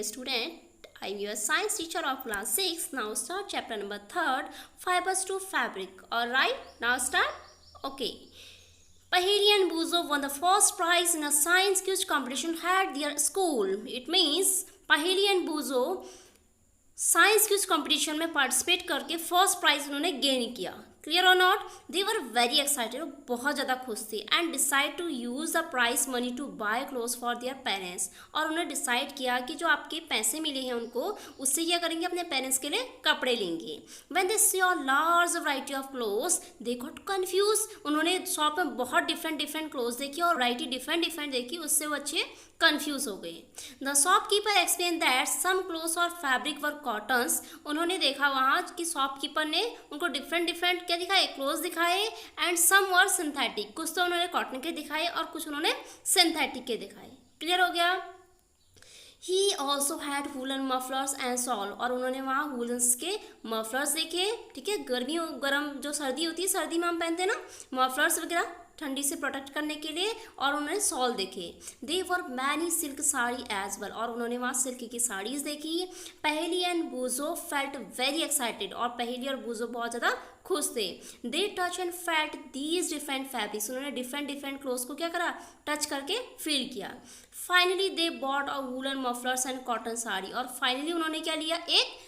dear student. I'm your science teacher of class 6. Now start chapter number 3rd, fibers to fabric. Alright, now start. Okay. Paheli and Buzo won the first prize in a science quiz competition at their school. It means Paheli and Buzo science quiz competition में participate करके first prize उन्होंने gain किया. Clear और not? They were very excited, बहुत ज़्यादा खुश थे. And decide to use the prize money to buy clothes for their parents. और उन्होंने डिसाइड किया कि जो आपके पैसे मिले हैं उनको उससे क्या करेंगे, अपने पेरेंट्स के लिए कपड़े लेंगे. When they saw large variety of clothes they got confuse. उन्होंने शॉप में बहुत डिफरेंट क्लोथ्स देखी और वैरायटी डिफरेंट देखी, उससे वो अच्छे कंफ्यूज हो गए. The shopkeeper explain that some clothes और फैब्रिक वर कॉटन्स. उन्होंने देखा वहाँ कि शॉपकीपर ने उनको डिफरेंट क्या दिखाए, क्लोथ्स दिखाए. एंड सम वर सिंथेटिक, कुछ तो उन्होंने कॉटन के दिखाए और कुछ उन्होंने सिंथेटिक के दिखाए. क्लियर हो गया? He also had woollen mufflers and shawl. और उन्होंने वहाँ वूलन्स के मफलर्स देखे. ठीक है, गर्म जो सर्दी होती है, सर्दी में हम पहनते हैं ना मफलर्स वगैरह, ठंडी से प्रोटेक्ट करने के लिए. और उन्होंने शॉल देखे. They were many silk sari as well. और उन्होंने वहाँ सिल्क की साड़ीज़ देखी. Paheli and Boojho felt very excited. और पहेली और बूजो बहुत ज़्यादा खुश थे. They touch and felt these different fabrics. उन्होंने डिफरेंट क्लोथ्स को क्या करा, टच करके फील किया. Finally they bought a woollen mufflers and cotton sari. और फाइनली उन्होंने क्या लिया, एक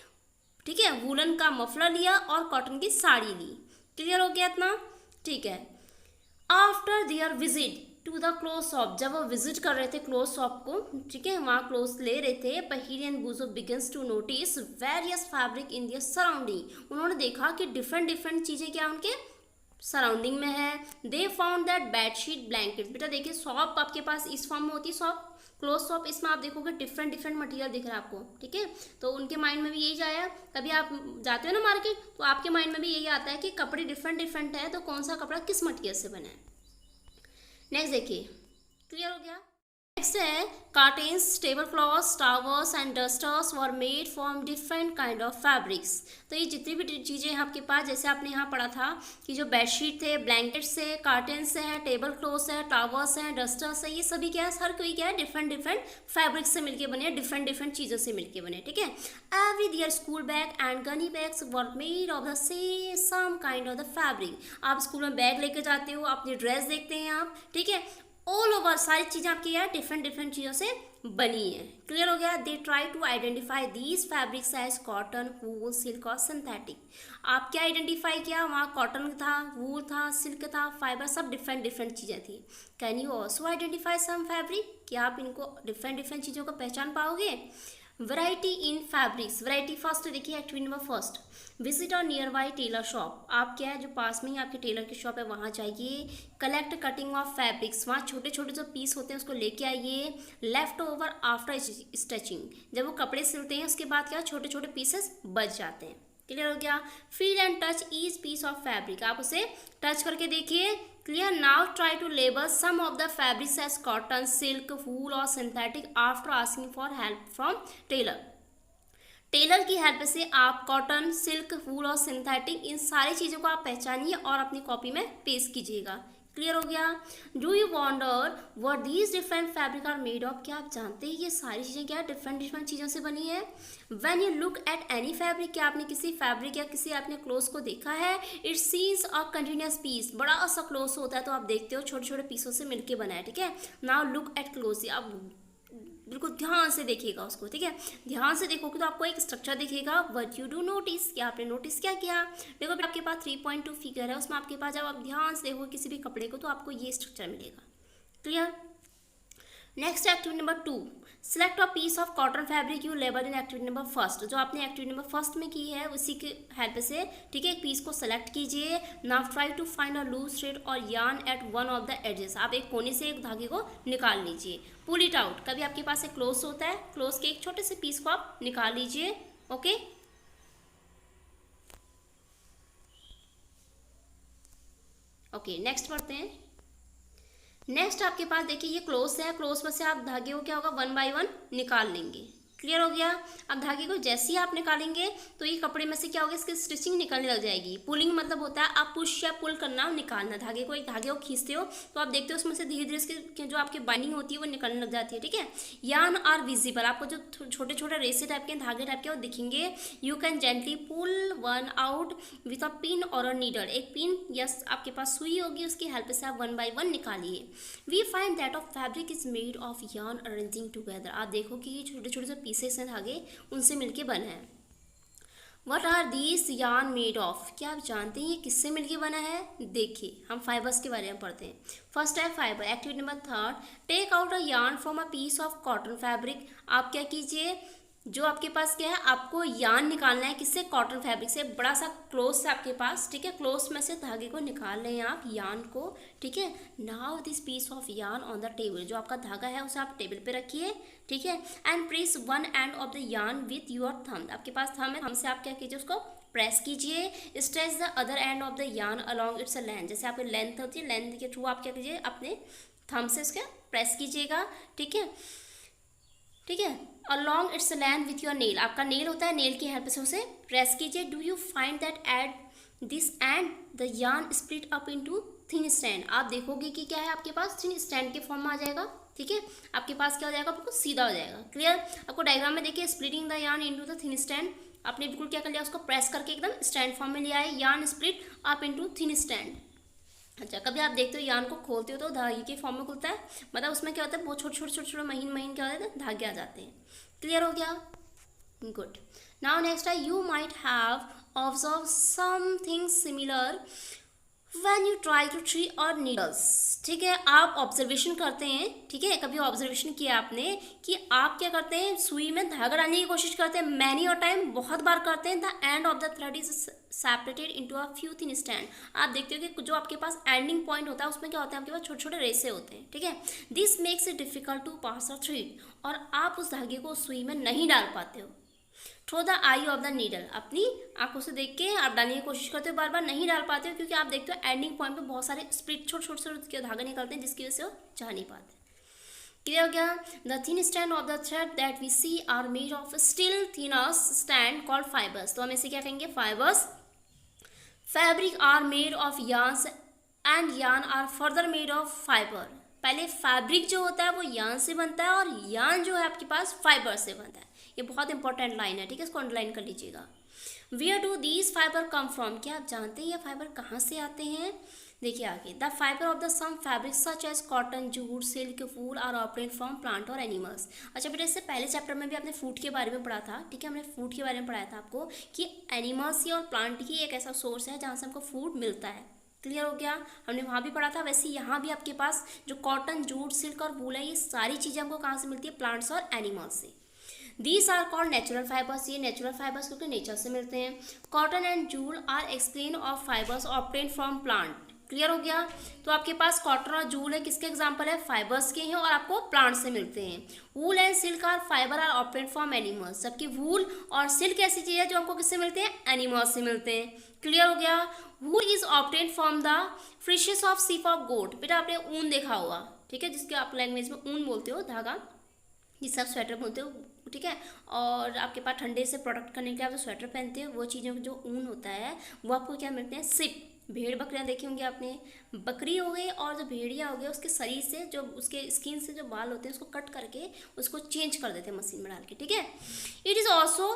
ठीक है वूलन का मफलर लिया और कॉटन की साड़ी ली. क्लियर हो गया इतना? ठीक है. After their visit to the cloth shop, जब वो विजिट कर रहे थे क्लोथ शॉप को, ठीक है वहाँ क्लोथ्स ले रहे थे, Paheli and Boojho begins to notice various fabric in their surrounding. उन्होंने देखा कि डिफरेंट चीज़ें क्या उनके सराउंडिंग में है. They found that bedsheet blanket. बेटा देखिए शॉप आपके पास इस फॉर्म में होती है, शॉप क्लोथ शॉप. इसमें आप देखोगे डिफरेंट मटेरियल दिख रहा है आपको. ठीक है, तो उनके माइंड में भी यही आया. कभी आप जाते हो ना मार्केट तो आपके माइंड में भी यही आता है कि कपड़े डिफरेंट है, तो कौन सा कपड़ा किस मटेरियल से बना है. नेक्स्ट देखिए. क्लियर हो गया? नेक्स्ट है curtains, table clothes, towers and dusters were made from different kind of fabrics. तो ये जितनी भी चीज़ें हैं आपके पास, जैसे आपने यहाँ पढ़ा था कि जो बेडशीट थे, ब्लैंकेट्स है, कर्टेन्स है, टेबल क्लॉथ्स है, टॉवर्स है, डस्टर्स है, ये सभी क्या है, हर कोई क्या है डिफरेंट फैब्रिक से मिलके बने हैं, डिफरेंट चीज़ों से मिलके बने. ठीक है. Every their school bag and gunny bags were made of the some kind of the fabric. आप स्कूल में बैग लेकर जाते हो, अपनी ड्रेस देखते हैं आप. ठीक है, ऑल ओवर सारी चीज़ें आपकी यार डिफरेंट चीज़ों से बनी है. क्लियर हो गया? They try to identify these fabrics as cotton, wool, silk और सिंथेटिक. आप क्या आइडेंटिफाई किया, वहाँ कॉटन था, वूल था, सिल्क था, फाइबर, सब डिफरेंट चीज़ें थी. Can you also identify some fabric? क्या आप इनको डिफरेंट चीज़ों को पहचान पाओगे? Variety in fabrics. Variety first देखिए, एक्टिविटी नंबर फर्स्ट, विजिट और नियर बाई टेलर शॉप. आप क्या है जो पास में ही आपके टेलर की शॉप है वहाँ जाइए. Collect cutting of fabrics. वहाँ छोटे जो पीस होते हैं उसको लेके आइए. Left over after stitching. जब वो कपड़े सिलते हैं उसके बाद क्या छोटे पीसेस बच जाते हैं. क्लियर हो गया? Feel and touch each piece of fabric. आप उसे टच करके देखिए. Clear? Now try to label some of the fabrics as cotton, silk, wool और synthetic after asking for help from tailor. Tailor की हेल्प से आप कॉटन, सिल्क, वूल और synthetic इन सारी चीज़ों को आप पहचानिए और अपनी कॉपी में पेस्ट कीजिएगा. क्लियर हो गया? Do you wonder what these different fabric are made of. क्या आप जानते हैं ये सारी चीज़ें क्या डिफरेंट चीज़ों से बनी है? When you look at any fabric, क्या आपने किसी फैब्रिक या किसी आपने क्लोथ्स को देखा है? It seems a continuous piece. बड़ा सा क्लोथ्स होता है तो आप देखते हो छोटे पीसों से मिलके बना है. ठीक है. Now look at clothes. आप बिल्कुल ध्यान से देखिएगा उसको. ठीक है, ध्यान से देखोगे तो आपको एक स्ट्रक्चर दिखेगा. व्हाट यू डू नोटिस, क्या आपने नोटिस क्या किया? देखो आपके पास 3.2 फिगर है, उसमें आपके पास जब आप ध्यान से देखो किसी भी कपड़े को तो आपको ये स्ट्रक्चर मिलेगा. Clear? Next activity number 2, select a piece of cotton fabric you label in activity number first. जो आपने एक्टिविटी नंबर फर्स्ट में की है उसी के हेल्प से ठीक है एक पीस को सेलेक्ट कीजिए. Now try to find a loose thread और yarn at one of the edges. आप एक कोने से एक धागे को निकाल लीजिए. Pull it out. कभी आपके पास एक क्लोथ होता है, क्लोथ के एक छोटे से पीस को आप निकाल लीजिए. ओके. ओके, नेक्स्ट पढ़ते हैं. नेक्स्ट आपके पास देखिए ये क्लोथ है, क्लोथ में से आप धागे को क्या होगा 1 बाय 1 निकाल लेंगे. क्लियर हो गया। अब धागे को जैसे ही आप निकालेंगे तो ये कपड़े में से क्या होगा, इसकी स्टिचिंग निकलने लग जाएगी। पुलिंग मतलब होता है आप पुश या पुल करना, निकालना धागे को। एक धागे को खींचते हो तो आप देखते हो उसमें से धीरे धीरे इसकी जो आपकी बाइंडिंग होती है वो निकलने लग जाती है, ठीक है। यार्न आर विजिबल, आपको जो छोटे छोटे रेसे टाइप के धागे टाइप के वो दिखेंगे। You can gently pull one out with a pin और अ नीडल, एक पिन या आपके पास सुई होगी, उसकी हेल्प से आप वन बाय वन निकालिए। We find that of fabric is made of yarn arranging together, आप देखो कि ये छोटे छोटे जो पीसेस हैं धागे उनसे मिलके बना है। What are these yarn made of, क्या आप जानते हैं ये किससे मिलके बना है? देखिए हम फाइबर्स के बारे में पढ़ते हैं। फर्स्ट है fibre. Activity number 3, take out a yarn from a piece of cotton fabric. आप क्या कीजिए, जो आपके पास क्या है, आपको यार्न निकालना है किससे? कॉटन फैब्रिक से। बड़ा सा क्लोथ है आपके पास, ठीक है, क्लोथ में से धागे को निकाल लें आप यार्न को, ठीक है। Now this piece of yarn on the table, जो आपका धागा है उसे आप टेबल पे रखिए, ठीक है। And press one end of the yarn with your thumb, आपके पास थंब है, थंब से आप क्या कीजिए, उसको प्रेस कीजिए। Stretch the other end of the yarn along its length, जैसे आपकी लेंथ होती है, लेंथ के थ्रू आप क्या कीजिए, अपने थंब से उसके प्रेस कीजिएगा, ठीक है, ठीक है। Along its length with your nail, आपका नेल होता है, नेल की हेल्प से उसे प्रेस कीजिए। Do you find that at this and the yarn split up into thin strand, आप देखोगे कि क्या है आपके पास थिन स्ट्रैंड के फॉर्म में आ जाएगा, ठीक है। आपके पास क्या हो जाएगा, बिल्कुल सीधा हो जाएगा। क्लियर? आपको डायग्राम में देखिए, splitting the yarn into the thin strand, आपने बिल्कुल क्या कर लिया, उसको प्रेस करके एकदम स्ट्रैंड फॉर्म में लिया है। Yarn split up into thin strand. अच्छा, कभी आप देखते हो यार्न को खोलते हो तो धागे के फॉर्म में खुलता है, मतलब उसमें क्या होता है, बहुत छोटे छोटे छोटे छोटे महीन महीन क्या होते हैं, धागे आ जाते हैं। क्लियर हो गया? गुड। नाउ नेक्स्ट है, you might have observe something similar when you try to tree और नीडल्स, ठीक है। आप ऑब्जर्वेशन करते हैं, ठीक है, कभी ऑब्जर्वेशन किया आपने कि आप क्या करते हैं, सुई में धागा डालने की कोशिश करते हैं, मैनी और टाइम बहुत बार करते हैं। The end of the thread is separated into a few thin strand, आप देखते हो कि जो आपके पास एंडिंग पॉइंट होता है उसमें क्या होता है, आपके पास छोटे छोटे रेसे होते हैं, ठीक है। This makes it difficult to pass a thread, और आप उस धागे को सुई में नहीं डाल पाते हो। Through the I of the needle, अपनी आंखों से देख के आप डालने की कोशिश करते हो, बार बार नहीं डाल पाते हो, क्योंकि आप देखते हो एंडिंग पॉइंट पे बहुत सारे स्प्लिट छोटे छोटे छोटे धागे निकलते हैं, जिसकी वजह से वो जा नहीं पाते। क्लियर हो गया? The thin strand of the thread that we see are made of still thinner strand called fibres, तो हम इसे क्या कहेंगे, fibres. Fabric are made of yarns and yarn are further made of fibre, पहले fabric जो होता है वो यार्न से बनता है, और यार्न जो है आपके पास फाइबर से बनता है। ये बहुत इंपॉर्टेंट लाइन है, ठीक है, इसको अंडरलाइन कर लीजिएगा। Where do these fibre come from, क्या आप जानते हैं ये फाइबर कहाँ से आते हैं? देखिए आगे, the fibre of the some fabric such as cotton, jute, silk, wool are obtained from plant और एनिमल्स। अच्छा बेटा, इससे पहले चैप्टर में भी आपने फूड के बारे में पढ़ा था, ठीक है, हमने फूड के बारे में पढ़ाया था आपको कि एनिमल्स ही और प्लांट ही एक ऐसा सोर्स है जहाँ से हमको फूड मिलता है। क्लियर हो गया? हमने वहाँ भी पढ़ा था। वैसे यहाँ भी आपके पास जो कॉटन, जूट, सिल्क और वूल है, ये सारी चीज़ें हमको कहाँ से मिलती है, प्लांट्स और एनिमल्स से। These are called natural fibres, ये नेचुरल फाइबर्स क्योंकि नेचर से मिलते हैं। Cotton and jute are explain of fibres obtain from plant. Clear हो गया? तो आपके पास कॉटन और जूल है, किसके एग्जाम्पल है, फाइबर्स के हैं, और आपको प्लांट से मिलते हैं। Wool and silk are fibre are obtain from animals, जबकि वूल और सिल्क ऐसी चीज़ है जो हमको किससे मिलते हैं, एनिमल्स से मिलते हैं। क्लियर हो गया? Wool is obtain from the fleeces of sheep of goat, बेटा आपने ऊन देखा होगा, ठीक है, जिसके आप लैंग्वेज में ऊन बोलते हो, धागा जिससे आप स्वेटर बोलते हो, ठीक है। और आपके पास ठंडे से प्रोटेक्ट करने के लिए आप जो स्वेटर पहनते हो, वो चीज़ों जो ऊन होता है वो आपको क्या मिलते हैं, सिप। भेड़ बकरियाँ देखी होंगी आपने, बकरी हो गई और जो भेड़िया हो गया, उसके शरीर से जो उसके स्किन से जो बाल होते हैं उसको कट करके उसको चेंज कर देते हैं मशीन में डाल के, ठीक है। It is also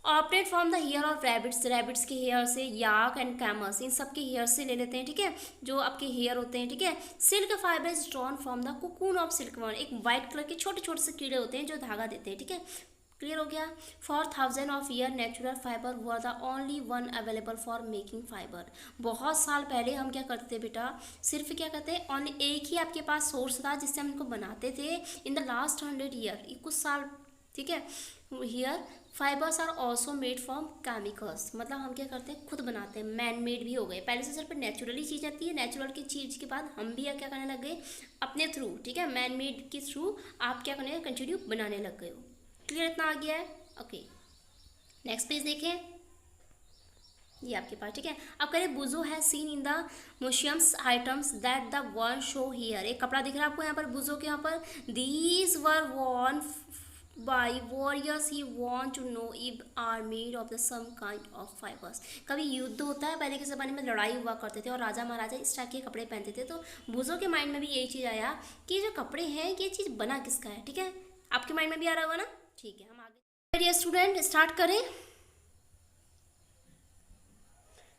opted from the hair of rabbits, rabbits के हेयर से, याक एंड कैमल्स, इन सब के हेयर से ले लेते हैं, ठीक है, जो आपके हेयर होते हैं, ठीक है। Silk fibre is drawn from the cocoon of silkworm, एक वाइट कलर के छोटे छोटे से कीड़े होते हैं जो धागा देते हैं, ठीक है। क्लियर हो गया? For thousand of year natural fibre were the only one available for making fibre, बहुत साल पहले हम क्या करते थे बेटा, सिर्फ क्या कहते हैं, ओनली एक ही आपके पास सोर्स था जिससे हम इनको बनाते थे। इन द लास्ट 100 ईयर, कुछ साल, ठीक है, here fibres are also made from chemicals, मतलब हम क्या करते हैं, खुद बनाते हैं, मैन मेड भी हो गए। पहले से सिर्फ नेचुरली चीज़ आती है, नेचुरल की चीज़ के बाद हम भी क्या करने लग गए अपने थ्रू, ठीक है, मैन मेड के थ्रू आप क्या करने कंटिन्यू बनाने लग गए हो। क्लियर इतना आ गया है? ओके, नेक्स्ट पेज देखें, ये आपके पास, ठीक है। अब करें, बुजो है seen in the museums items that the one show here, एक कपड़ा दिख रहा है आपको यहाँ पर बुजो के यहाँ पर, these were worn by warriors he want to know if are made of the some kind of fibers। कभी युद्ध होता है, पहले के ज़माने में लड़ाई हुआ करते थे और राजा महाराजा इस टाइप के कपड़े पहनते थे, तो बूजों के माइंड में भी यही चीज़ आया कि जो कपड़े हैं ये चीज़ बना किसका है। ठीक है, आपके माइंड में भी आ रहा होगा ना। ठीक है, हम आगे डियर स्टूडेंट स्टार्ट करें।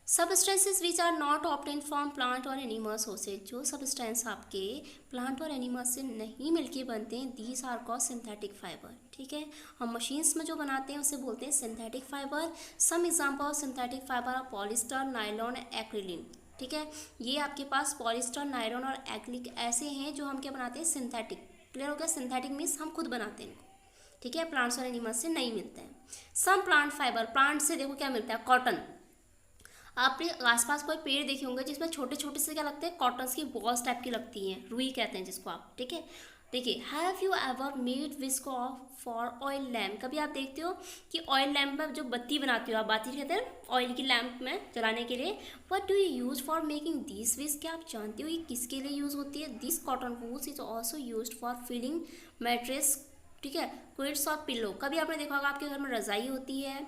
Substances which are not obtain from plant और एनिमल सोर्सेज, जो सबस्टेंस आपके प्लांट और एनिमल से नहीं मिलके बनते हैं, these are called synthetic fibre. ठीक है, हम मशीन्स में जो बनाते हैं उसे बोलते हैं synthetic fibre. Some example of synthetic fibre are polyester, nylon, acrylic. ठीक है, ये आपके पास पॉलिस्टर, नायलॉन और एक्रिलिक ऐसे हैं जो हम क्या बनाते हैं, सिंथेटिक। क्लियर हो गया, सिंथेटिक मीन्स हम खुद बनाते हैं इनको। ठीक है, प्लांट्स और एनिमल्स से नहीं मिलते हैं। सम प्लांट फाइबर, प्लांट से देखो क्या मिलता है, कॉटन। आपने आसपास कोई पेड़ देखे होंगे जिसमें छोटे छोटे से क्या लगते हैं, कॉटन्स की बॉल्स टाइप की लगती हैं, रुई कहते हैं जिसको आप। ठीक है, देखिए, have you ever made whisk for oil lamp, कभी आप देखते हो कि ऑयल लैम्प में जो बत्ती बनाते हो आप, बाती कहते हैं ऑयल की लैम्प में जलाने के लिए, what do you use for making this विस्क, क्या आप जानते हो ये किसके लिए यूज़ होती है। This cotton wools is also use for filling mattress. ठीक है, क्विड्स और पिलो, कभी आपने देखा होगा आपके घर में रजाई होती है,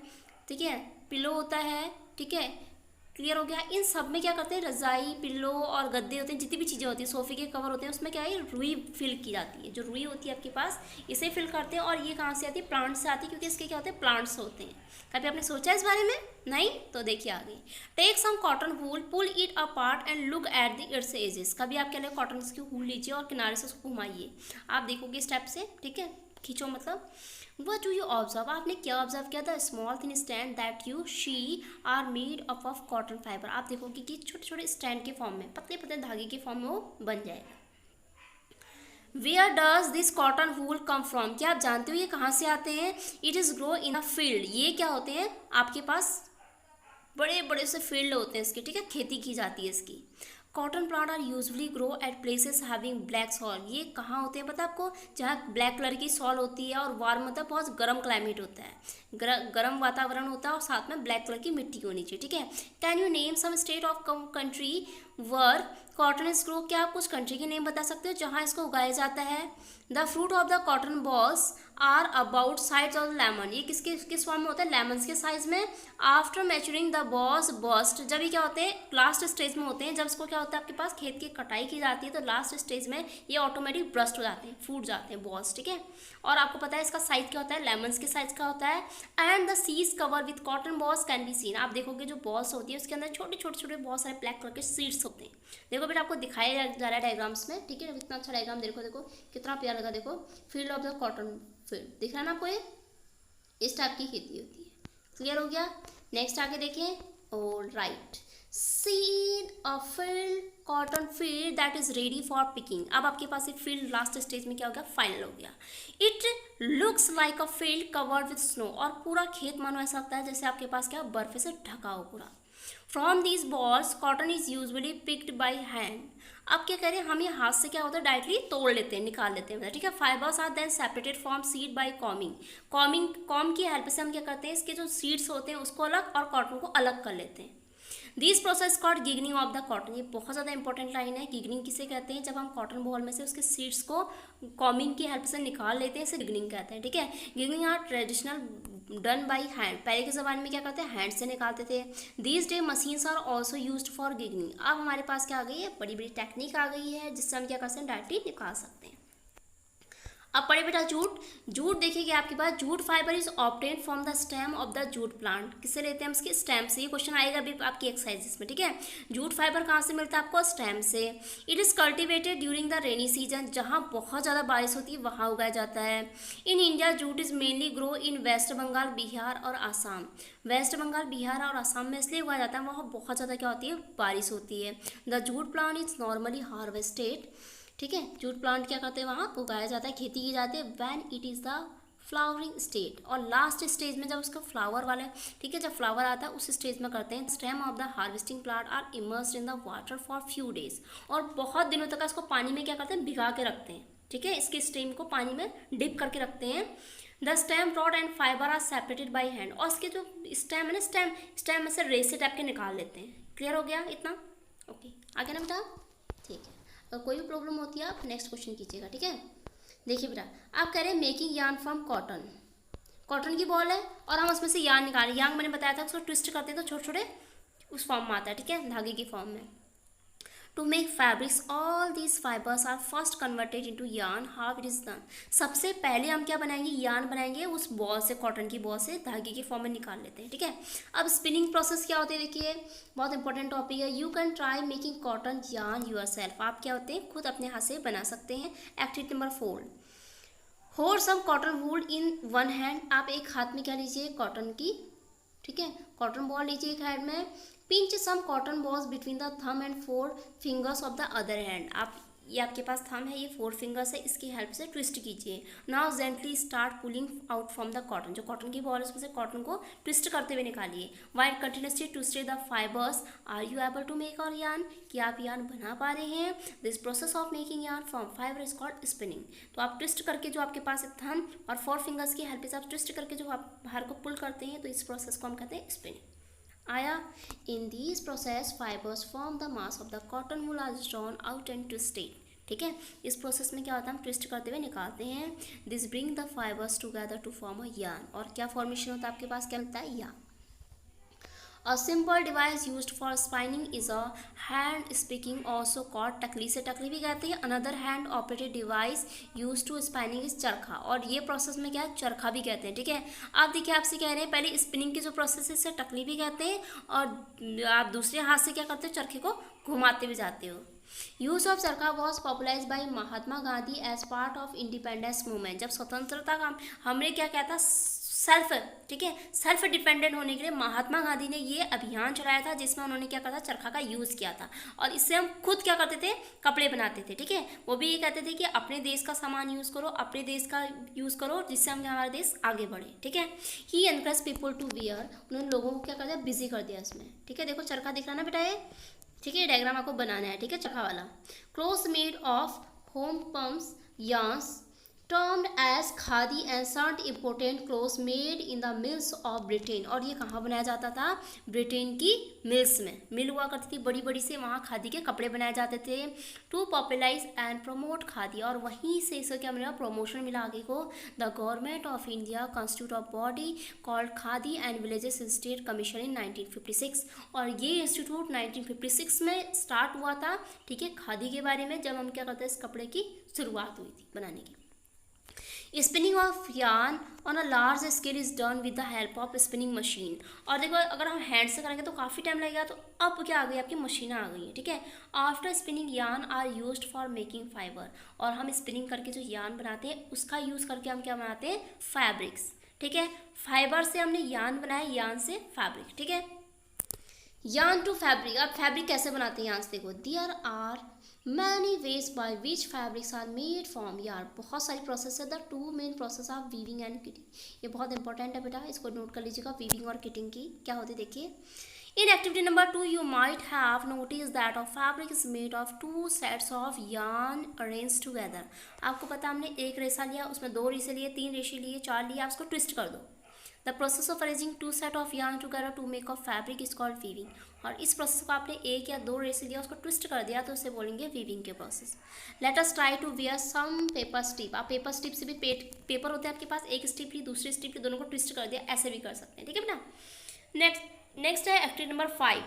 ठीक है, पिलो होता है। ठीक है, क्लियर हो गया। इन सब में क्या करते हैं, रजाई, पिल्लो और गद्दे होते हैं, जितनी भी चीज़ें होती हैं, सोफे के कवर होते हैं, उसमें क्या है, रुई फिल की जाती है। जो रुई होती है आपके पास, इसे फिल करते हैं। और ये कहाँ से आती है, प्लांट से आती है, क्योंकि इसके क्या होते हैं, प्लांट्स होते हैं। कभी आपने सोचा इस बारे में, नहीं? तो देखिए आगे, take some cotton wool, pull it apart and look at the its edges, कभी आप क्या ले, कॉटन की वूल लीजिए और किनारे से उसको घुमाइए, आप देखोगे स्टेप से। ठीक है, खींचो मतलब। What do you observe, आपने क्या ऑब्जर्व किया था, small thin stand that you she are made up of cotton fibre, आप देखोगे कि छोटे छोटे स्टैंड के फॉर्म में, पतले पतले धागे के फॉर्म में वो बन जाएगा। Where does this cotton wool come from, क्या आप जानते हो ये कहाँ से आते हैं। It is grow in a field, ये क्या होते हैं आपके पास, बड़े बड़े से फील्ड होते हैं इसके। ठीक है, खेती की जाती है इसकी। Cotton plant are usually grow at places having black soil, ये कहाँ होते हैं पता आपको, जहाँ ब्लैक कलर की सॉल होती है और वार्म मतलब बहुत गर्म क्लाइमेट होता है, गर्म वातावरण होता है और साथ में ब्लैक कलर की मिट्टी होनी चाहिए। ठीक है, can you name some state of country where cotton is grow, क्या आप कुछ कंट्री के नेम बता सकते हो जहाँ इसको उगाया जाता है। The fruit of the cotton balls are about size of lemon, ये किस फॉर्म में होता है, लेमन्स के साइज में। After maturing the balls bast, जब ये क्या होते हैं, लास्ट स्टेज में होते हैं, जब इसको क्या होता है आपके पास खेत की कटाई की जाती है, तो लास्ट स्टेज में ये ऑटोमेटिक ब्रस्ट हो जाते हैं, फूट जाते हैं बॉल्स। ठीक है, और आपको पता है इसका साइज क्या होता है, लेमन्स के साइज का होता है। And the seeds cover with cotton balls can be seen, आप देखोगे जो बॉल्स होती है उसके अंदर छोटे छोटे छोटे बहुत सारे ब्लैक कलर के सीड्स होते हैं। देखो बेटा आपको दिखाया जा रहा है डायग्राम्स में। ठीक है, इतना अच्छा डायग्राम देखो, देखो कितना प्यारा लगा, देखो field of the cotton field दिख रहा है ना आपको, ये इस टाइप की खेती होती है। क्लियर हो गया, नेक्स्ट आगे देखिए। All right, seen a field, cotton field that is ready for picking, अब आपके पास ये फील्ड लास्ट स्टेज में क्या हो गया, फाइनल हो गया। It looks like a field covered with snow, और पूरा खेत मानो ऐसा लगता है जैसे आपके पास क्या बर्फ से ढका हो पूरा। From these balls cotton is usually picked by hand, अब क्या करें, हम ये हाथ से क्या होता है डायरेक्टली तोड़ लेते हैं, निकाल लेते हैं। ठीक है, fibres are then separated from seed by combing, comb की हेल्प से हम क्या करते हैं, इसके जो सीड्स होते हैं उसको अलग और कॉटन को अलग कर लेते हैं। This process called ginning of the cotton, ये बहुत ज़्यादा इंपॉर्टेंट लाइन है। गिगनिंग किसे कहते हैं, जब हम कॉटन बॉल में से उसके सीड्स को कॉमिंग की हेल्प से निकाल लेते हैं, इसे गिगनिंग कहते हैं। ठीक है, ginning are traditional done by hand, पहले के ज़माने में क्या करते हैं, हैंड से निकालते थे। These day machines are also used for ginning, अब हमारे पास क्या आ गई है, बड़ी बड़ी टेक्निक आ गई है जिससे हम क्या कर सकते हैं, डायरेक्टली निकाल सकते हैं। अब पढ़े बेटा जूट, जूट देखिए आपके पास, jute fibre is obtain from the stem of the jute plant, किससे लेते हैं हम, इसके स्टेम से, ये क्वेश्चन आएगा अभी आपकी एक्सरसाइजेस में। ठीक है, जूट फाइबर कहाँ से मिलता है आपको, स्टेम से। It is cultivated during the rainy season, जहाँ बहुत ज़्यादा बारिश होती है वहाँ उगाया जाता है। In India jute is mainly grow in West Bengal, Bihar और आसाम, वेस्ट बंगाल, बिहार और आसाम में इसलिए उगाया जाता है, वहाँ बहुत ज़्यादा क्या होती है, बारिश होती है। The jute plant is normally harvested, ठीक है, जूट प्लांट क्या करते हैं, वहाँ उगाया जाता है, खेती की जाती है। When it is the flowering state, और लास्ट स्टेज में जब उसका फ्लावर वाले, ठीक है, जब फ्लावर आता है उस स्टेज में करते हैं। Stem of the harvesting plant are immersed in the water for few days, और बहुत दिनों तक इसको पानी में क्या करते हैं, भिगा के रखते हैं। ठीक है, इसके स्टेम को पानी में डिप करके रखते हैं। The stem rod and fibre are separated by hand, और इसके जो स्टेम है ना, स्टेम में से रेसे टाइप के निकाल लेते हैं। क्लियर हो गया इतना, ओके, आगे ना बेटा, ठीक है। अगर कोई भी प्रॉब्लम होती है आप नेक्स्ट क्वेश्चन कीजिएगा। ठीक है, देखिए बेटा, आप कह रहे हैं making yarn from cotton, cotton की बॉल है और हम उसमें से यार्न निकालें, यार्न मैंने बताया था उसको ट्विस्ट करते हैं तो छोटे छोटे उस फॉर्म में आता है, ठीक है, धागे की फॉर्म में। To make fabrics all these fibres are first converted into yarn, how it is done. सबसे पहले हम क्या बनाएंगे, यार्न बनाएंगे, उस बॉल से, कॉटन की बॉल से धागे की फॉर्म में निकाल लेते हैं, ठीक है। अब स्पिनिंग प्रोसेस क्या होती है, देखिए बहुत इंपॉर्टेंट टॉपिक है। You can try making cotton yarn yourself, आप क्या होते हैं खुद अपने हाथ से बना सकते हैं। Activity number 4, hold some cotton wool in one hand, आप एक हाथ में क्या लीजिए, कॉटन की, ठीक है, कॉटन बॉल लीजिए एक हैंड में। Pinch some cotton balls between the thumb and 4 fingers of the other hand, आप ये आपके पास थम है, ये 4 फिंगर्स है, इसकी हेल्प से ट्विस्ट कीजिए। Now gently start pulling out from the cotton, जो कॉटन की बॉल है उसमें से कॉटन को ट्विस्ट करते हुए निकालिए। While continuously twist the fibres, are you able to make और यार्न, कि आप यार्न बना पा रहे हैं। This process of making yarn from fibre is called spinning. तो आप ट्विस्ट करके, जो आपके पास थम और 4 फिंगर्स की हेल्प से आप ट्विस्ट करके जो आप बाहर को पुल करते हैं, तो इस प्रोसेस को हम कहते हैं स्पिनिंग। आया, in this process fibres form the mass of the cotton wool are drawn out and twisted, ठीक है। इस प्रोसेस में क्या होता है, हम ट्विस्ट करते हुए निकालते हैं। This bring the fibres together to form a yarn, और क्या फॉर्मेशन होता है आपके पास, क्या मिलता है, yarn. A simple device used for spinning is a hand spinning, also called टकली, से टकली भी कहते हैं। Another hand operated device used to spinning is चरखा, और ये प्रोसेस में क्या है, चरखा भी कहते हैं, ठीक है। आप देखिए, आपसे कह रहे हैं पहले स्पिनिंग की जो प्रोसेस है इसे टकली भी कहते हैं, और आप दूसरे हाथ से क्या करते हो, चरखे को घुमाते भी जाते हो। Use of charkha was popularize by Mahatma Gandhi as part of independence movement, जब स्वतंत्रता का हमने क्या कहता, सेल्फ, ठीक है, सेल्फ डिपेंडेंट होने के लिए महात्मा गांधी ने ये अभियान चलाया था, जिसमें उन्होंने क्या कहा था, चरखा का यूज़ किया था, और इससे हम खुद क्या करते थे, कपड़े बनाते थे, ठीक है। वो भी ये कहते थे कि अपने देश का सामान यूज़ करो, अपने देश का यूज़ करो, जिससे हम हमारा देश आगे बढ़े, ठीक है। ही एनकरेज पीपल टू वियर, उन्होंने लोगों को क्या कर दिया, बिजी कर दिया इसमें, ठीक है। देखो चरखा दिख रहा ना बेटा ये, ठीक है, डायग्राम आपको बनाना है, ठीक है, चरखा वाला। Clothes made of home pumps yarns termed as khadi and certain important clothes made in the mills of Britain, और ये कहाँ बनाया जाता था, ब्रिटेन की मिल्स में, मिल हुआ करती थी बड़ी बड़ी से, वहाँ खादी के कपड़े बनाए जाते थे। To popularize and promote khadi, और वहीं से इसे क्या मिला, प्रमोशन मिला आगे को। The government of India constitute of body called khadi and villages state commission इन 1956, और ये इंस्टीट्यूट 1956 में स्टार्ट हुआ था, ठीक है, खादी के बारे में, जब हम क्या करते हैं, इस कपड़े की शुरुआत हुई थी बनाने की। Spinning of yarn on a large scale is done with the help of spinning machine, और देखो अगर हम हैंड से करेंगे तो काफ़ी टाइम लगेगा, तो अब क्या आ गई, आपकी मशीनें आ गई हैं, ठीक है। After spinning yarn are used for making fibre, और हम स्पिनिंग करके जो यार्न बनाते हैं उसका यूज़ करके हम क्या बनाते हैं, फैब्रिक्स, ठीक है। फाइबर से हमने यार्न बनाया, यार्न से फैब्रिक, ठीक है। यार्न टू फैब्रिक, अब फैब्रिक कैसे बनाते हैं, यहाँ से देखो, there are many ways by which fabrics are made from yarn, बहुत सारी प्रोसेस है। The two main process of weaving and knitting, ये बहुत इंपॉर्टेंट है बेटा, इसको नोट कर लीजिएगा, वीविंग और किटिंग की क्या होती है, देखिए। इन activity number 2 you might have notice that of fabric is made of 2 sets of yarn arrange together, आपको पता हमने एक रेशा लिया, उसमें 2 रेशे लिए, 3 रेशे लिए, 4 लिए, आप उसको ट्विस्ट कर दो। The process of arranging 2 set of yarn together to make of fabric is called weaving, और इस प्रोसेस को आपने 1 या 2 रेशे लिया, उसको ट्विस्ट कर दिया, तो उसे बोलेंगे वीविंग के process. Let us try to wear some paper strip, आप पेपर स्ट्रिप से भी पेपर होते हैं आपके पास, एक स्ट्रिप ली, दूसरी स्ट्रिप ली, दोनों को ट्विस्ट कर दिया, ऐसे भी कर सकते हैं, ठीक है बेटा। नेक्स्ट है activity number 5,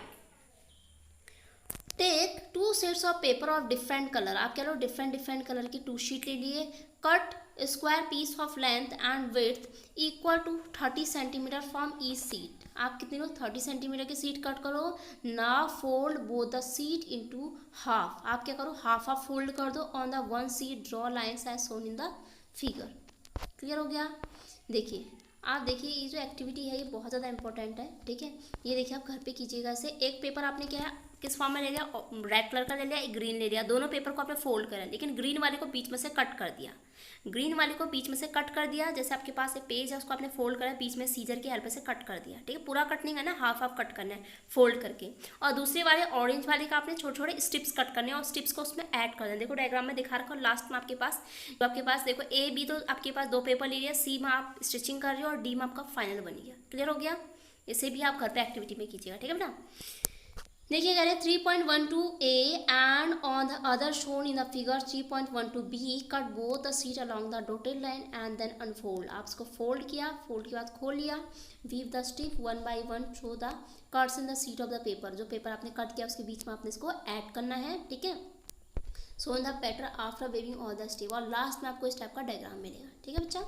take 2 sets of paper of different colour, आप कह लो डिफरेंट कलर की 2 शीट ले लिए, cut square piece of length and width equal to 30 centimetre from each sheet, आप कितने लो, 30 सेंटीमीटर की सीट कट करो। ना fold both the sheet into half, आप क्या करो, हाफ हाफ फोल्ड कर दो। On the one sheet draw lines as shown in the figure, clear हो गया। देखिए आप देखिए, ये जो एक्टिविटी है ये बहुत ज़्यादा इंपॉर्टेंट है, ठीक है। ये देखिए आप घर पे कीजिएगा इसे। एक पेपर आपने क्या है, किस फॉर्म में ले लिया, रेड कलर का ले लिया, एक ग्रीन ले लिया, दोनों पेपर को आपने फोल्ड करा, लेकिन ग्रीन वाले को बीच में से कट कर दिया, ग्रीन वाले को बीच में से कट कर दिया, जैसे आपके पास एक पेज है उसको आपने फोल्ड करा, बीच में सीजर की हेल्प से कट कर दिया, ठीक है। पूरा कट नहीं करना, हाफ हाफ कट करना है फोल्ड करके। और दूसरे वाले ऑरेंज वाले का आपने छोटे छोटे स्ट्रिप्स कट करने हैं, और स्ट्रिप्स को उसमें ऐड कर दें। देखो डायग्राम में दिखा रखा, लास्ट में आपके पास देखो ए बी, तो आपके पास 2 पेपर ले लिया, सी में आप स्टिचिंग कर रहे हो, और डी में आपका फाइनल बन गया, क्लियर हो गया। इसे भी आप घर पे एक्टिविटी में कीजिएगा, ठीक है बेटा। देखिए कह रहे 3.12a and on the other shown in the figure 3.12b cut both the sheet along the dotted line and then unfold. आप इसको फोल्ड किया, फोल्ड के बाद खोल लिया, weave the strip one by one through the cuts in the sheet of the paper. जो paper आपने cut किया उसके बीच में आपने इसको ऐड करना है, ठीक है। So in the pattern after weaving all the strip, और लास्ट में आपको इस टाइप का डायग्राम मिलेगा, ठीक है बच्चा।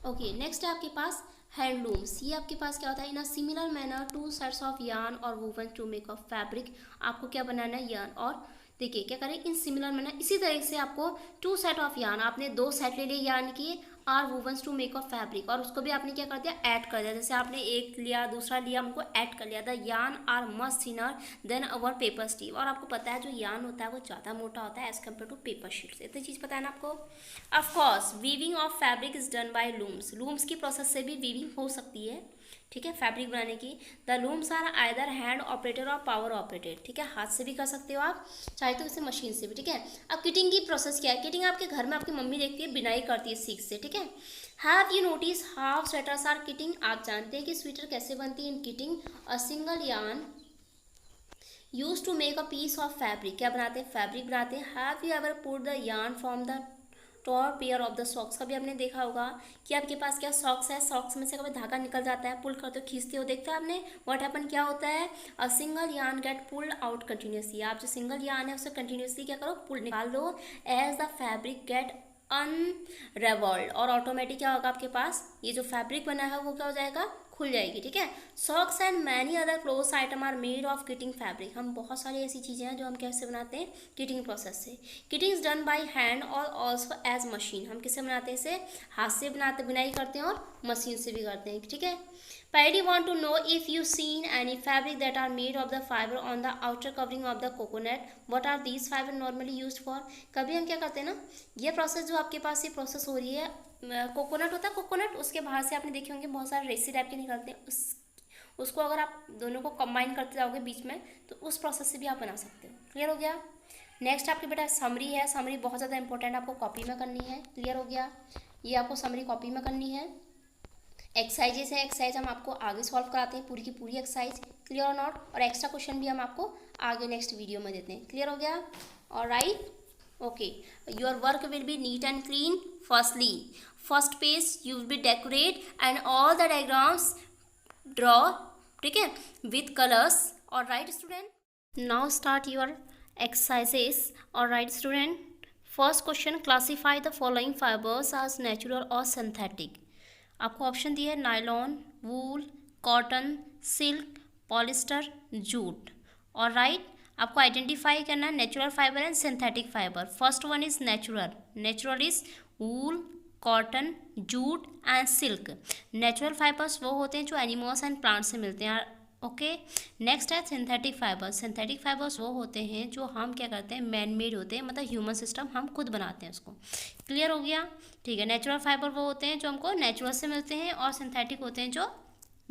ओके, नेक्स्ट है आपके पास हैंडलूम्स। ये आपके पास क्या होता है, in a similar manner two sets of yarn और woven to make of fabric. आपको क्या बनाना है, यार्न, और देखिए क्या करें, इन सिमिलर मैनर इसी तरह से आपको टू सेट ऑफ यार्न, आपने दो सेट ले लिए यार्न की, are wovens to make of fabric, और उसको भी आपने क्या कर दिया, ऐड कर दिया। जैसे आपने एक लिया, दूसरा लिया, हमको ऐड कर लिया। The yarn are much thinner than our paper strip, और आपको पता है जो यार्न होता है वो ज़्यादा मोटा होता है as compare to paper sheet से। इतनी चीज़ पता है ना आपको। Of course weaving of fabric is done by looms. Looms की प्रोसेस से भी वीविंग हो सकती है, ठीक है, फैब्रिक बनाने की। The looms are either hand operated और पावर ऑपरेटेड, ठीक है, हाथ से भी कर सकते हो आप, चाहे तो इसे मशीन से भी, ठीक है। अब किटिंग की प्रोसेस क्या है, किटिंग आपके घर में आपकी मम्मी देखती है, बिनाई करती है सीख से, ठीक है। Have you notice how sweaters are knitting. आप जानते हैं कि स्वेटर कैसे बनती है in knitting. A single yarn use to make a piece of fabric. क्या बनाते हैं, फैब्रिक बनाते हैं। Have you ever put the yarn from the torn pair of the socks. कभी आपने देखा होगा कि आपके पास क्या सॉक्स है, सॉक्स में से कभी धागा निकल जाता है, पुल करते हो, खींचते हो, देखते हो आपने, व्हाट हैपन, क्या होता है, a single yarn get pulled out continuously. आप जो सिंगल यार्न है उसे कंटिन्यूसली क्या करो, पुल निकाल दो, एज द फैब्रिक गेट अनरेवल्ड, और ऑटोमेटिक क्या होगा आपके पास, ये जो फैब्रिक बना है वो क्या हो जाएगा, खुल जाएगी, ठीक है। Socks and many other clothes item are made of knitting fabric. हम बहुत सारी ऐसी चीज़ें हैं जो हम कैसे बनाते हैं, किटिंग प्रोसेस से। Kiting is done by hand और ऑल्सो एज मशीन। हम किससे बनाते हैं, इसे हाथ से बनाते, बुनाई करते हैं, और मशीन से भी करते हैं, ठीक है। Paddy want to know if you seen any fabric that are made of the fiber on the outer covering of the coconut. What are these fiber normally used for? कभी हम क्या करते हैं ना, ये प्रोसेस जो आपके पास ये प्रोसेस हो रही है, कोकोनट होता है, कोकोनट उसके बाहर से आपने देखे होंगे बहुत सारे रेसी टाइप के निकलते हैं, उसको अगर आप दोनों को कंबाइन करते जाओगे बीच में तो उस प्रोसेस से भी आप बना सकते हो। क्लियर हो गया। नेक्स्ट आपके बेटा समरी है। समरी बहुत ज़्यादा इंपॉर्टेंट, आपको कॉपी में करनी है। क्लियर हो गया, ये आपको समरी कॉपी में करनी है। एक्सरसाइजेस है, एक्सरसाइज हम आपको आगे सॉल्व कराते हैं, पूरी की पूरी एक्सरसाइज। क्लियर और नॉट, और एक्स्ट्रा क्वेश्चन भी हम आपको आगे नेक्स्ट वीडियो में देते हैं। क्लियर हो गया, alright, okay. Your work will be neat and clean. Firstly first page you will be decorate and all the diagrams draw, ठीक है, with colours. Alright student, now start your exercises. Alright student, first question, classify the following fibres as natural और synthetic. आपको option दिए nylon, wool, cotton, silk, polyester, jute. और right, आपको identify करना है natural fibre and synthetic fibre. First one is natural. Natural is wool, cotton, jute and silk. Natural fibres वो होते हैं जो एनिमल्स एंड प्लांट्स से मिलते हैं, ओके। नेक्स्ट है सिंथेटिक फाइबर्स। सिंथेटिक फाइबर्स वो होते हैं जो हम क्या करते हैं, मैन मेड होते हैं, मतलब ह्यूमन सिस्टम हम खुद बनाते हैं उसको। क्लियर हो गया, ठीक है। नेचुरल फाइबर वो होते हैं जो हमको नेचुरल से मिलते हैं, और सिंथेटिक होते हैं जो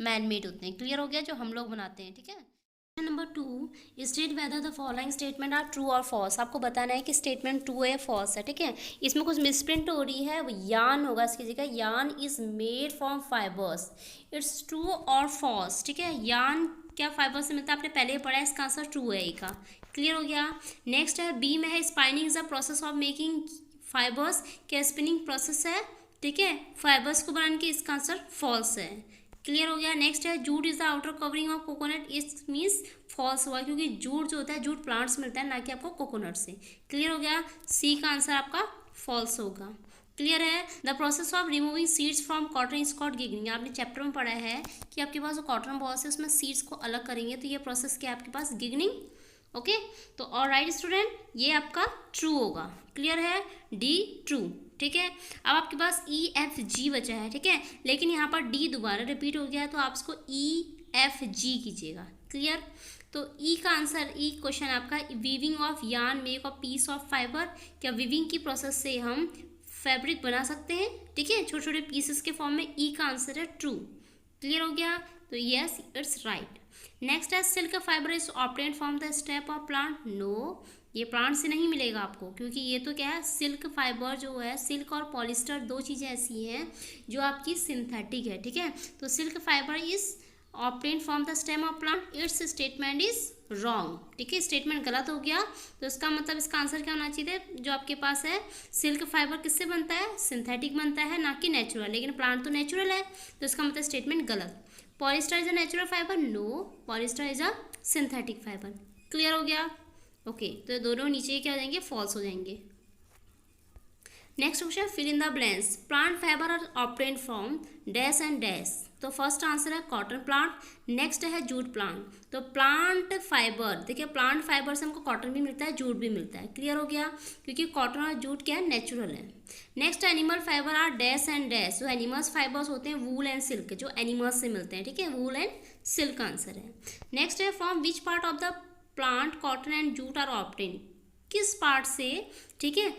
मैन मेड होते हैं। क्लियर हो गया, जो हम लोग बनाते हैं, ठीक है। Number 2, state whether the following statement are true और फॉल्स। आपको बताना है कि स्टेटमेंट ट्रू है या फॉल्स है, ठीक है। इसमें कुछ मिसप्रिंट हो रही है, यान होगा इसकी जगह, यान is made from fibres. It's true और फॉल्स, ठीक है। यान क्या फाइबर से मिलता है, आपने पहले ही पढ़ा है, इसका आंसर ट्रू है ए का। क्लियर हो गया। नेक्स्ट है बी में है, spinning is the process of making fibres. क्या स्पिनिंग प्रोसेस है, ठीक है, फाइबर्स को बनाने की, इसका आंसर फॉल्स है। क्लियर हो गया। नेक्स्ट है jute is the outer covering of coconut. इस मीन्स फॉल्स हुआ, क्योंकि जूट जो होता है, जूट प्लांट्स मिलता है, ना कि आपको कोकोनट से। क्लियर हो गया, सी का आंसर आपका फॉल्स होगा। क्लियर है। The process of removing seeds from cotton is called ginning. आपने चैप्टर में पढ़ा है कि आपके पास जो कॉटन बॉल्स है उसमें सीड्स को अलग करेंगे, तो ये प्रोसेस क्या है आपके पास, गिगनिंग, ओके। तो ऑलराइट स्टूडेंट, ये आपका ट्रू होगा। क्लियर है, डी ट्रू, ठीक है। अब आपके पास ई एफ जी बचा है, ठीक है, लेकिन यहाँ पर डी दोबारा रिपीट हो गया है, तो आप इसको ई एफ जी कीजिएगा। क्लियर, तो ई का आंसर, ई क्वेश्चन आपका, weaving of yarn make of peace of fibre. क्या वीविंग की प्रोसेस से हम फैब्रिक बना सकते हैं, ठीक है, छोटे छोटे पीसेस के फॉर्म में। ई का आंसर है ट्रू। क्लियर हो गया, तो यस इट्स राइट। नेक्स्ट है silk fibre is obtained from the step of plant. No, ये प्लांट से नहीं मिलेगा आपको, क्योंकि ये तो क्या है, सिल्क फाइबर जो है, सिल्क और पॉलिस्टर दो चीज़ें ऐसी हैं जो आपकी सिंथेटिक है, ठीक है। तो silk fibre is obtained from the stem of plant, it's statement is wrong, ठीक है, स्टेटमेंट गलत हो गया। तो इसका मतलब इसका आंसर क्या होना चाहिए, जो आपके पास है सिल्क फाइबर किससे बनता है, सिंथेटिक बनता है, ना कि नेचुरल। लेकिन प्लांट तो नेचुरल है, तो इसका मतलब स्टेटमेंट गलत। Polyester is a natural fibre, no, polyester is a synthetic fibre. Clear हो गया? ओके, तो दोनों नीचे क्या हो जाएंगे, फॉल्स हो जाएंगे। Next question, fill in the blanks. Plant fibre are obtained from dash and dash. तो फर्स्ट आंसर है कॉटन प्लांट, नेक्स्ट है जूट प्लांट। तो प्लांट फाइबर, देखिए प्लांट फाइबर से हमको कॉटन भी मिलता है, जूट भी मिलता है। क्लियर हो गया? क्योंकि कॉटन और जूट क्या है, नेचुरल है। Next animal fibre are dash and dash. जो एनिमल्स फाइबर्स होते हैं वूल एंड सिल्क, जो एनिमल्स से मिलते हैं, ठीक है, वूल एंड सिल्क आंसर है। नेक्स्ट है from which part of the plant cotton and jute are obtained. किस पार्ट से, ठीक है,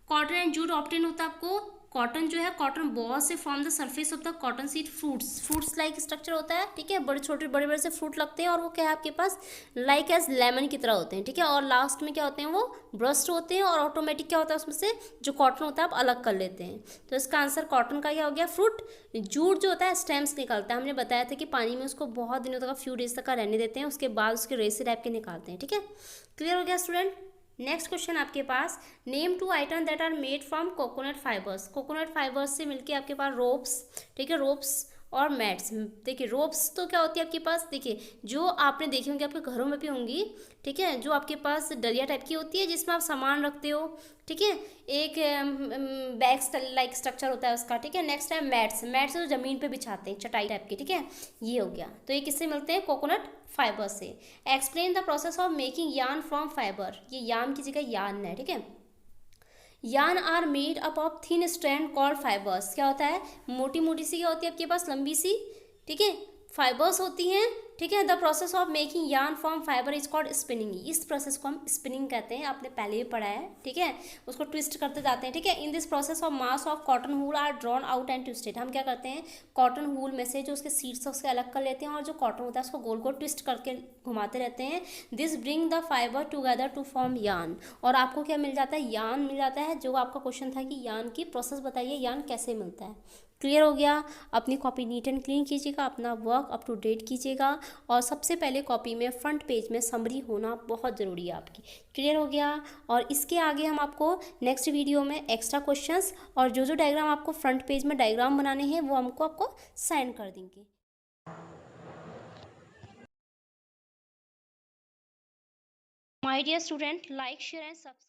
कॉटन एंड जूट ऑब्टेन होता है आपको। कॉटन जो है, कॉटन बॉल से form the surface of the cotton seed fruits like structure होता है, ठीक है, बड़े छोटे बड़े बड़े से फ्रूट लगते हैं और वो क्या है आपके पास लाइक एज लेमन की तरह होते हैं, ठीक है, और लास्ट में क्या होते हैं, वो ब्रस्ट होते हैं और ऑटोमेटिक क्या होता है उसमें से जो कॉटन होता है आप अलग कर लेते हैं। तो इसका आंसर कॉटन का क्या हो गया, फ्रूट। जूट जो होता है स्टेम्स निकलता है, हमने बताया था कि पानी में उसको बहुत दिनों तक, फ्यू डेज तक का रहने देते हैं, उसके बाद उसके रेसे टाइप के निकालते हैं, ठीक है। क्लियर हो गया स्टूडेंट? नेक्स्ट क्वेश्चन आपके पास, name 2 item that are made from coconut fibres. Coconut fibres से मिलके आपके पास रोप्स, ठीक है, रोप्स और मैट्स। देखिए रोप्स तो क्या होती है आपके पास, देखिए जो आपने देखी होंगी आपके घरों में भी होंगी, ठीक है, जो आपके पास डलिया टाइप की होती है जिसमें आप सामान रखते हो, ठीक है, एक बैग लाइक स्ट्रक्चर होता है उसका, ठीक है। नेक्स्ट है मैट्स, मैट्स जो ज़मीन पे बिछाते हैं, चटाई टाइप की, ठीक है, ये हो गया। तो ये किससे मिलते हैं, कोकोनट फाइबर से। Explain the process of making yarn from fibre. ये यार्न की जगह यार्न है, ठीक है। Yarn are made up of thin strand called fibres. क्या होता है, मोटी मोटी सी क्या होती है आपके पास, लंबी सी, ठीक है, फाइबर्स होती हैं, ठीक है। The process of making yarn from fibre is called spinning. इस प्रोसेस को हम स्पिनिंग कहते हैं, आपने पहले भी पढ़ा है, ठीक है। उसको ट्विस्ट करते जाते हैं, ठीक है। In this process of mass of cotton wool are drawn out and twisted. हम क्या करते हैं, कॉटन वूल में से जो उसके सीड्स है उसके अलग कर लेते हैं और जो कॉटन होता है उसको गोल गोल ट्विस्ट करके घुमाते रहते हैं। This bring the fibre together to form yarn. और आपको क्या मिल जाता है, यार्न मिल जाता है। जो आपका क्वेश्चन था कि यार्न की प्रोसेस बताइए, यार्न कैसे मिलता है। क्लियर हो गया? अपनी कॉपी नीट एंड क्लीन कीजिएगा, अपना वर्क अप टू डेट कीजिएगा और सबसे पहले कॉपी में फ्रंट पेज में समरी होना बहुत ज़रूरी है आपकी। क्लियर हो गया? और इसके आगे हम आपको नेक्स्ट वीडियो में एक्स्ट्रा क्वेश्चंस और जो डायग्राम आपको फ्रंट पेज में डायग्राम बनाने हैं वो हमको आपको सेंड कर देंगे। My dear student, like share and subscribe.